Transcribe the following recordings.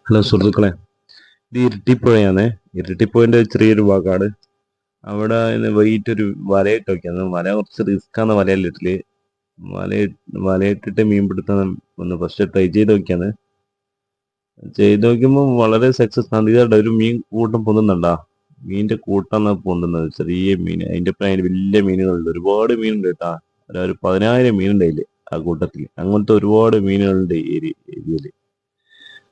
Hello സുഹൃത്തുക്കളെ, ഇത് ഇരിട്ടിപ്പുഴയാണ്. ഇരിട്ടിപ്പുഴൻ്റെ ചെറിയൊരു ഭാഗമാണ്. അവിടെ ഇന്ന് വൈകിട്ട് ഒരു വലയിട്ട് നോക്കിയാണ്. വല കുറച്ച് റിസ്ക്കാണ് വലയിലിട്ടില്. വല വലയിട്ടിട്ട് മീൻ പിടുത്തം ഒന്ന് ഫസ്റ്റ് ട്രൈ ചെയ്ത് നോക്കിയാണ്. ചെയ്ത് നോക്കുമ്പോൾ വളരെ സക്സസ് ആണ്. ഇതാ ഒരു മീൻ കൂട്ടം പൊന്തുന്നുണ്ടാ. മീനിന്റെ കൂട്ടാണ് പൊന്തുന്നത്. ചെറിയ മീൻ, അതിന്റെ ഒപ്പം അതിന് വലിയ മീനുകളുണ്ട്. ഒരുപാട് മീനുണ്ട് കേട്ടാ. ഒരു 10,000 മീനുണ്ട് അതില്, ആ കൂട്ടത്തിൽ. അങ്ങനത്തെ ഒരുപാട് മീനുകളുണ്ട് ഈ ഏരിയയില്.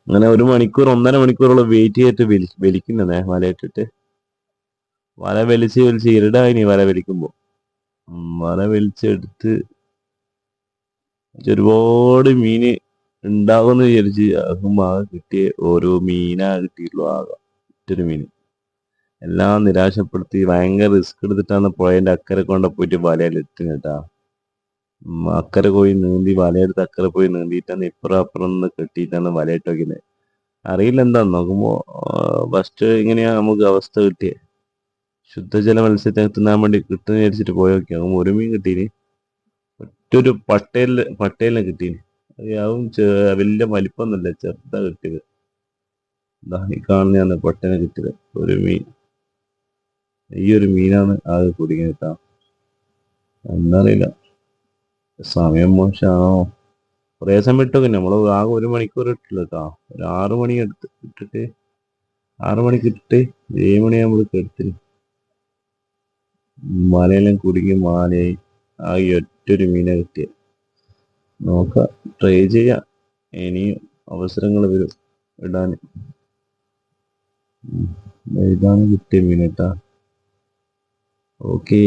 അങ്ങനെ ഒരു മണിക്കൂർ 1.5 മണിക്കൂറോളം വെയിറ്റ് ചെയ്തിട്ട് വലിക്കുന്നതേ വലയിട്ടിട്ട്. വല വലിച്ച് വലിച്ച് ഇരുടായിനി വല വലിക്കുമ്പോ. വല വലിച്ചെടുത്ത് ഒരുപാട് മീന് ഉണ്ടാവുമെന്ന് വിചാരിച്ച് ആകുമ്പോ ആകെ കിട്ടിയ ഓരോ മീനാ കിട്ടിയിട്ടുള്ളൂ. ആകെ ഒറ്റൊരു മീന്. എല്ലാം നിരാശപ്പെടുത്തി ഭയങ്കര റിസ്ക് എടുത്തിട്ടാണ് പുഴേന്റെ അക്കരെ കൊണ്ട് പോയിട്ട് വലയിലിട്ട് കേട്ടാ. അക്കരെ പോയി നീന്തി വലയെടുത്ത് അക്കരെ പോയി നീന്തിയിട്ടാണ് ഇപ്പുറം അപ്പുറം നിന്ന് കെട്ടിയിട്ടാണ് വലയിട്ട് വയ്ക്കുന്നത്. അറിയില്ല എന്താ നോക്കുമ്പോ ഫസ്റ്റ് ഇങ്ങനെയാ നമുക്ക് അവസ്ഥ കിട്ടിയത്. ശുദ്ധജല മത്സ്യത്തെ തിന്നാൻ വേണ്ടി കിട്ടുന്ന വിചാരിച്ചിട്ട് പോയി നോക്കി നോക്കുമ്പോ ഒരു മീൻ കിട്ടീന്. ഒറ്റൊരു പട്ടേലിനെ കിട്ടീന്. അതും വലിയ വലിപ്പമൊന്നുമില്ല, ചെറുതാ കിട്ടിയത്. ഇതാ ഈ കാണുന്നതാണ് പട്ടേനെ കിട്ടിയത്. ഒരു മീൻ, ഈ ഒരു മീനാണ് ആകെ കുടുങ്ങി കിട്ടാ. എന്നറിയില്ല, സമയം മോശമാണോ. കുറേ സമയം ഇട്ടൊക്കെ നമ്മള് ആകെ 1 മണിക്കൂർ ഇട്ടില്ല കേട്ടോ. ഒരു 6 മണി ഇട്ടിട്ട് 6 മണിക്ക് ഇട്ടിട്ട് 7 മണിയാകുമ്പോൾ എടുത്തിന്. മലയെല്ലാം കുടുങ്ങി മാലയായി. ആ ഈ ഒറ്റൊരു മീനെ കിട്ടിയ. നോക്കാം, ട്രൈ ചെയ്യാം. ഇനിയും അവസരങ്ങൾ വരും ഇടാൻ. ഇതാണ് കിട്ടിയ മീൻ കേട്ടാ. ഓക്കെ.